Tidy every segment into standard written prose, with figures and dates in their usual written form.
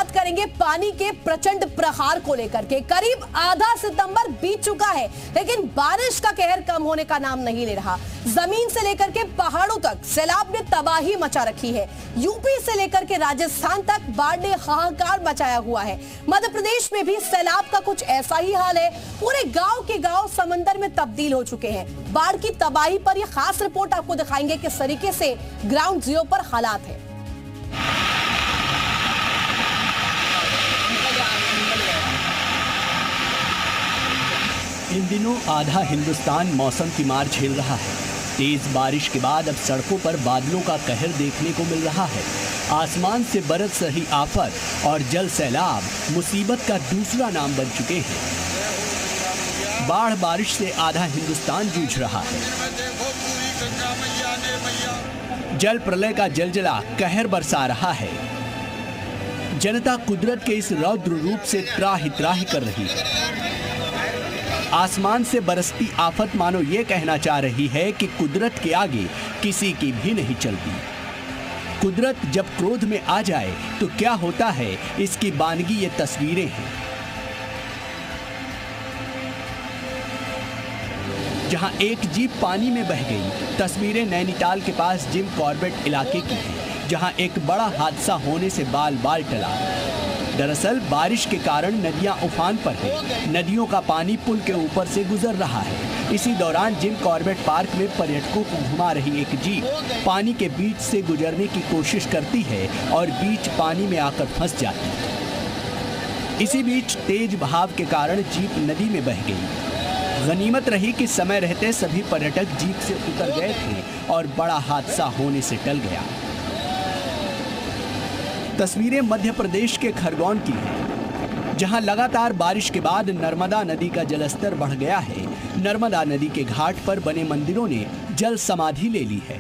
बात करेंगे पानी के प्रचंड प्रहार को लेकर के। करीब आधा सितंबर बीत चुका है, लेकिन बारिश का कहर कम होने का नाम नहीं ले रहा। जमीन से लेकर के पहाड़ों तक सैलाब ने तबाही मचा रखी है। यूपी से लेकर के राजस्थान तक बाढ़ ने हाहाकार मचाया हुआ है। मध्य प्रदेश में भी सैलाब का कुछ ऐसा ही हाल है। पूरे गांव के गांव समंदर में तब्दील हो चुके हैं। बाढ़ की तबाही पर यह खास रिपोर्ट आपको दिखाएंगे किस तरीके से ग्राउंड जीरो पर हालात है। इन दिनों आधा हिंदुस्तान मौसम की मार झेल रहा है। तेज बारिश के बाद अब सड़कों पर बादलों का कहर देखने को मिल रहा है। आसमान से बरस रही आफत और जल सैलाब मुसीबत का दूसरा नाम बन चुके हैं। बाढ़ बारिश से आधा हिंदुस्तान जूझ रहा है। जल प्रलय का जलजला कहर बरसा रहा है। जनता कुदरत के इस रौद्र रूप से त्राहि त्राहि कर रही है। आसमान से बरसती आफत मानो ये कहना चाह रही है कि कुदरत के आगे किसी की भी नहीं चलती। कुदरत जब क्रोध में आ जाए तो क्या होता है, इसकी बानगी ये तस्वीरें हैं। जहां एक जीप पानी में बह गई। तस्वीरें नैनीताल के पास जिम कॉर्बेट इलाके की हैं, जहां एक बड़ा हादसा होने से बाल बाल टला। दरअसल बारिश के कारण नदियां उफान पर हैं। नदियों का पानी पुल के ऊपर से गुजर रहा है। इसी दौरान जिम कॉर्बेट पार्क में पर्यटकों को घुमा रही एक जीप पानी के बीच से गुजरने की कोशिश करती है और बीच पानी में आकर फंस जाती है। इसी बीच तेज बहाव के कारण जीप नदी में बह गई। गनीमत रही कि समय रहते सभी पर्यटक जीप से उतर गए थे और बड़ा हादसा होने से टल गया। तस्वीरें मध्य प्रदेश के खरगोन की हैं, जहां लगातार बारिश के बाद नर्मदा नदी का जलस्तर बढ़ गया है। नर्मदा नदी के घाट पर बने मंदिरों ने जल समाधि ले ली है।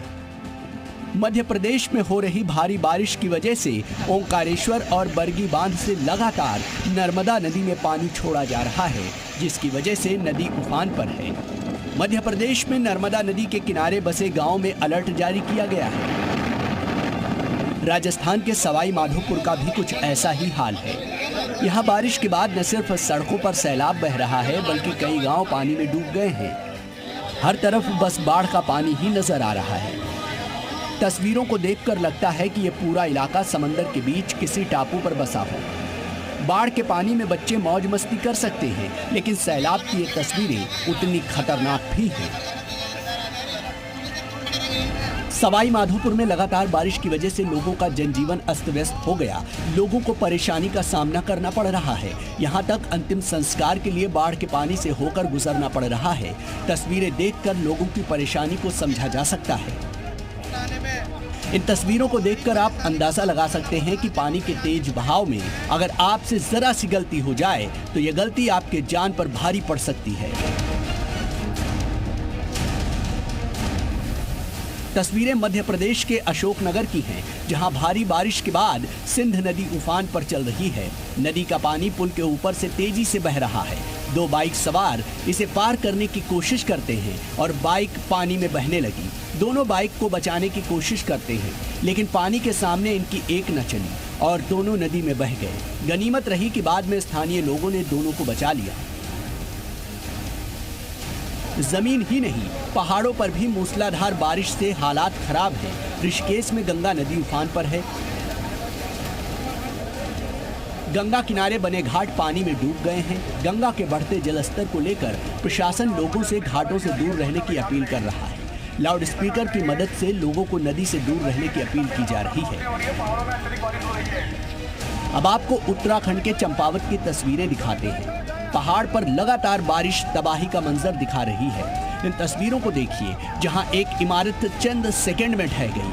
मध्य प्रदेश में हो रही भारी बारिश की वजह से ओंकारेश्वर और बरगी बांध से लगातार नर्मदा नदी में पानी छोड़ा जा रहा है, जिसकी वजह से नदी उफान पर है। मध्य प्रदेश में नर्मदा नदी के किनारे बसे गांव में अलर्ट जारी किया गया है। राजस्थान के सवाई माधोपुर का भी कुछ ऐसा ही हाल है। यहाँ बारिश के बाद न सिर्फ सड़कों पर सैलाब बह रहा है, बल्कि कई गांव पानी में डूब गए हैं। हर तरफ बस बाढ़ का पानी ही नजर आ रहा है। तस्वीरों को देखकर लगता है कि यह पूरा इलाका समंदर के बीच किसी टापू पर बसा हो। बाढ़ के पानी में बच्चे मौज मस्ती कर सकते हैं, लेकिन सैलाब की ये तस्वीरें उतनी खतरनाक भी हैं। सवाई माधोपुर में लगातार बारिश की वजह से लोगों का जनजीवन अस्त व्यस्त हो गया। लोगों को परेशानी का सामना करना पड़ रहा है। यहाँ तक अंतिम संस्कार के लिए बाढ़ के पानी से होकर गुजरना पड़ रहा है। तस्वीरें देखकर लोगों की परेशानी को समझा जा सकता है। इन तस्वीरों को देखकर आप अंदाजा लगा सकते हैं कि पानी के तेज बहाव में अगर आपसे जरा सी गलती हो जाए तो यह गलती आपके जान पर भारी पड़ सकती है। तस्वीरें मध्य प्रदेश के अशोकनगर की हैं, जहां भारी बारिश के बाद सिंध नदी उफान पर चल रही है। नदी का पानी पुल के ऊपर से तेजी से बह रहा है। दो बाइक सवार इसे पार करने की कोशिश करते हैं और बाइक पानी में बहने लगी। दोनों बाइक को बचाने की कोशिश करते हैं, लेकिन पानी के सामने इनकी एक न चली और दोनों नदी में बह गए। गनीमत रही कि बाद में स्थानीय लोगों ने दोनों को बचा लिया। जमीन ही नहीं, पहाड़ों पर भी मूसलाधार बारिश से हालात खराब हैं। ऋषिकेश में गंगा नदी उफान पर है। गंगा किनारे बने घाट पानी में डूब गए हैं। गंगा के बढ़ते जलस्तर को लेकर प्रशासन लोगों से घाटों से दूर रहने की अपील कर रहा है। लाउड स्पीकर की मदद से लोगों को नदी से दूर रहने की अपील की जा रही है। अब आपको उत्तराखंड के चंपावत की तस्वीरें दिखाते हैं। पहाड़ पर लगातार बारिश तबाही का मंजर दिखा रही है। इन तस्वीरों को देखिए, जहां एक इमारत चंद सेकंड में ढह गई।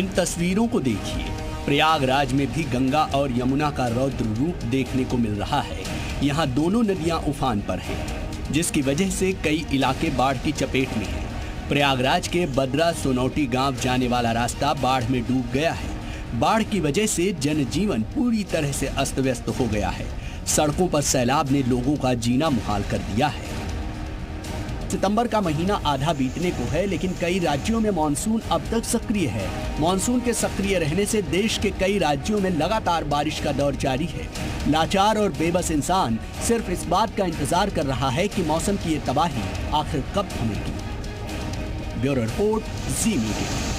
इन तस्वीरों को देखिए, प्रयागराज में भी गंगा और यमुना का रौद्र रूप देखने को मिल रहा है। यहाँ दोनों नदियां उफान पर हैं, जिसकी वजह से कई इलाके बाढ़ की चपेट में हैं। प्रयागराज के बद्रा सोनौटी गांव जाने वाला रास्ता बाढ़ में डूब गया है। बाढ़ की वजह से जनजीवन पूरी तरह से अस्त व्यस्त हो गया है। सड़कों पर सैलाब ने लोगों का जीना मुहाल कर दिया है। सितंबर का महीना आधा बीतने को है, लेकिन कई राज्यों में मानसून अब तक सक्रिय है। मानसून के सक्रिय रहने से देश के कई राज्यों में लगातार बारिश का दौर जारी है। लाचार और बेबस इंसान सिर्फ इस बात का इंतजार कर रहा है कि मौसम की ये तबाही आखिर कब थमेगी। ब्यूरो रिपोर्ट, जी मीडिया।